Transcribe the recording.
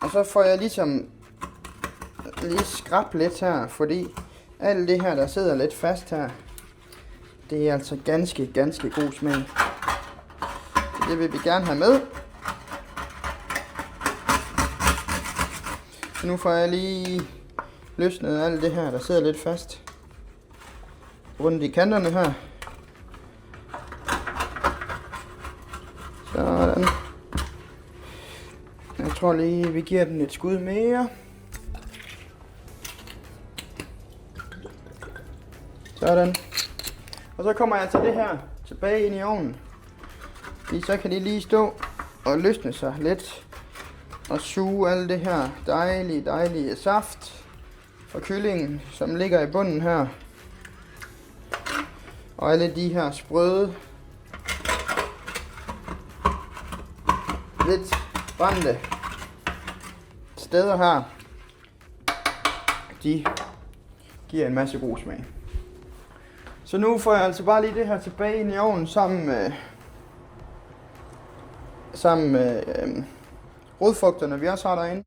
Og så får jeg ligesom lige skrab lidt her, fordi alt det her, der sidder lidt fast her, det er altså ganske god smag. Det vil vi gerne have med. Så nu får jeg lige løsnet alt det her, der sidder lidt fast rundt i kanterne her. Sådan. Jeg tror lige, vi giver den et skud mere. Sådan. Og så kommer jeg til det her tilbage ind i ovnen. Fordi så kan de lige stå og løsne sig lidt. Og suge alt det her dejlige saft fra kyllingen, som ligger i bunden her. Og alle de her sprøde, lidt brændte steder her, de giver en masse god smag. Så nu får jeg altså bare lige det her tilbage ind i ovnen sammen med rodfrugterne, vi også har derinde.